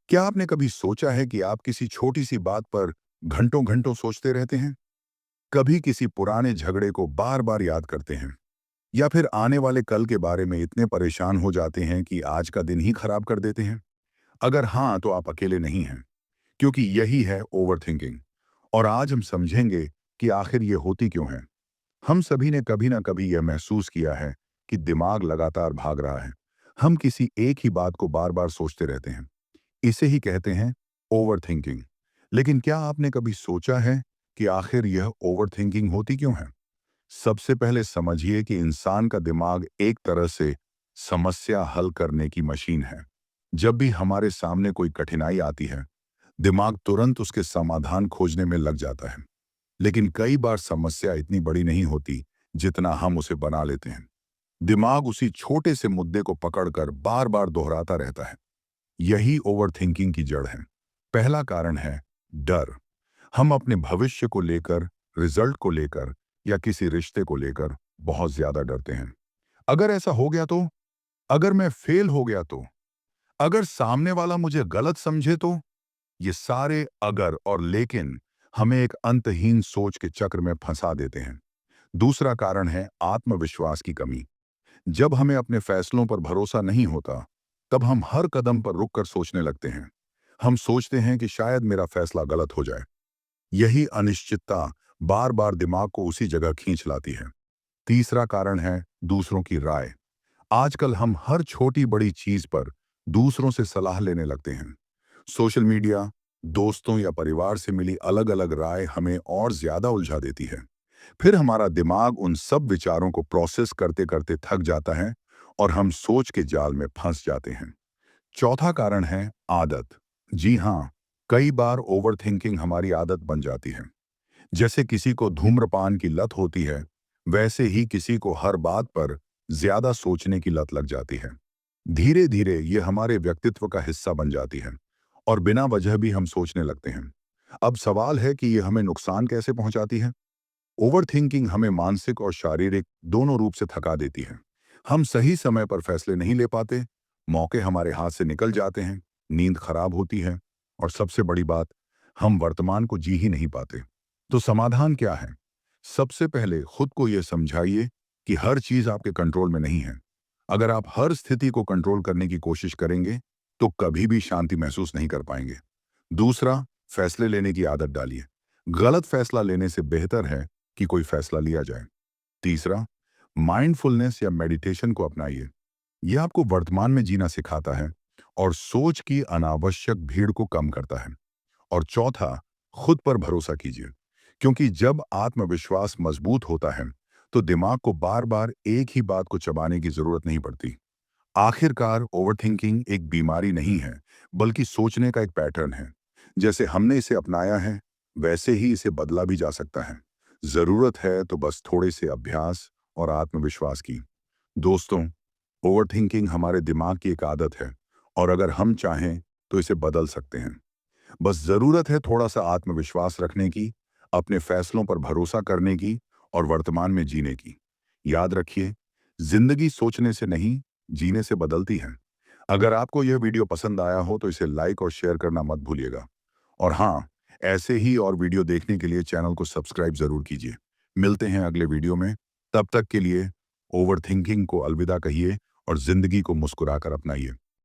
क्या आपने कभी सोचा है कि आप किसी छोटी सी बात पर घंटों घंटों सोचते रहते हैं? कभी किसी पुराने झगड़े को बार बार याद करते हैं या फिर आने वाले कल के बारे में इतने परेशान हो जाते हैं कि आज का दिन ही खराब कर देते हैं? अगर हाँ, तो आप अकेले नहीं हैं, क्योंकि यही है ओवरथिंकिंग। और आज हम समझेंगे कि आखिर ये होती क्यों है। हम सभी ने कभी ना कभी यह महसूस किया है कि दिमाग लगातार भाग रहा है। हम किसी एक ही बात को बार बार सोचते रहते हैं। इसे ही कहते हैं ओवरथिंकिंग। लेकिन क्या आपने कभी सोचा है कि आखिर यह ओवरथिंकिंग होती क्यों है? सबसे पहले समझिए कि इंसान का दिमाग एक तरह से समस्या हल करने की मशीन है। जब भी हमारे सामने कोई कठिनाई आती है, दिमाग तुरंत उसके समाधान खोजने में लग जाता है। लेकिन कई बार समस्या इतनी बड़ी नहीं होती जितना हम उसे बना लेते हैं। दिमाग उसी छोटे से मुद्दे को पकड़कर बार बार दोहराता रहता है। यही ओवरथिंकिंग की जड़ है। पहला कारण है डर। हम अपने भविष्य को लेकर, रिजल्ट को लेकर या किसी रिश्ते को लेकर बहुत ज्यादा डरते हैं। अगर ऐसा हो गया तो, अगर मैं फेल हो गया तो, अगर सामने वाला मुझे गलत समझे तो, ये सारे अगर और लेकिन हमें एक अंतहीन सोच के चक्र में फंसा देते हैं। दूसरा कारण है आत्मविश्वास की कमी। जब हमें अपने फैसलों पर भरोसा नहीं होता, तब हम हर कदम पर रुककर सोचने लगते हैं। हम सोचते हैं कि शायद मेरा फैसला गलत हो जाए। यही अनिश्चितता बार बार दिमाग को उसी जगह खींच लाती है। तीसरा कारण है दूसरों की राय। आजकल हम हर छोटी बड़ी चीज पर दूसरों से सलाह लेने लगते हैं। सोशल मीडिया, दोस्तों या परिवार से मिली अलग अलग राय हमें और ज्यादा उलझा देती है। फिर हमारा दिमाग उन सब विचारों को प्रोसेस करते करते थक जाता है और हम सोच के जाल में फंस जाते हैं। चौथा कारण है आदत। जी हाँ, कई बार ओवरथिंकिंग हमारी आदत बन जाती है। जैसे किसी को धूम्रपान की लत होती है, वैसे ही किसी को हर बात पर ज्यादा सोचने की लत लग जाती है। धीरे धीरे ये हमारे व्यक्तित्व का हिस्सा बन जाती है और बिना वजह भी हम सोचने लगते हैं। अब सवाल है कि ये हमें नुकसान कैसे पहुंचाती है। ओवरथिंकिंग हमें मानसिक और शारीरिक दोनों रूप से थका देती है। हम सही समय पर फैसले नहीं ले पाते, मौके हमारे हाथ से निकल जाते हैं, नींद खराब होती है और सबसे बड़ी बात, हम वर्तमान को जी ही नहीं पाते। तो समाधान क्या है? सबसे पहले खुद को यह समझाइए कि हर चीज आपके कंट्रोल में नहीं है। अगर आप हर स्थिति को कंट्रोल करने की कोशिश करेंगे, तो कभी भी शांति महसूस नहीं कर पाएंगे। दूसरा, फैसले लेने की आदत डालिए। गलत फैसला लेने से बेहतर है कि कोई फैसला लिया जाए। तीसरा, माइंडफुलनेस या मेडिटेशन को अपनाइए। यह आपको वर्तमान में जीना सिखाता है और सोच की अनावश्यक भीड़ को कम करता है। और चौथा, खुद पर भरोसा कीजिए, क्योंकि जब आत्मविश्वास मजबूत होता है, तो दिमाग को बार बार एक ही बात को चबाने की जरूरत नहीं पड़ती। आखिरकार ओवरथिंकिंग एक बीमारी नहीं है, बल्कि सोचने का एक पैटर्न है। जैसे हमने इसे अपनाया है, वैसे ही इसे बदला भी जा सकता है। जरूरत है तो बस थोड़े से अभ्यास और आत्मविश्वास की। दोस्तों, ओवरथिंकिंग हमारे दिमाग की एक आदत है और अगर हम चाहें तो इसे बदल सकते हैं। बस जरूरत है थोड़ा सा आत्मविश्वास रखने की, अपने फैसलों पर भरोसा करने की और वर्तमान में जीने की। याद रखिए, जिंदगी सोचने से नहीं, जीने से बदलती है। अगर आपको यह वीडियो पसंद आया हो तो इसे लाइक और शेयर करना मत भूलिएगा। और हाँ, ऐसे ही और वीडियो देखने के लिए चैनल को सब्सक्राइब जरूर कीजिए। मिलते हैं अगले वीडियो में। तब तक के लिए ओवरथिंकिंग को अलविदा कहिए और जिंदगी को मुस्कुराकर अपनाइए।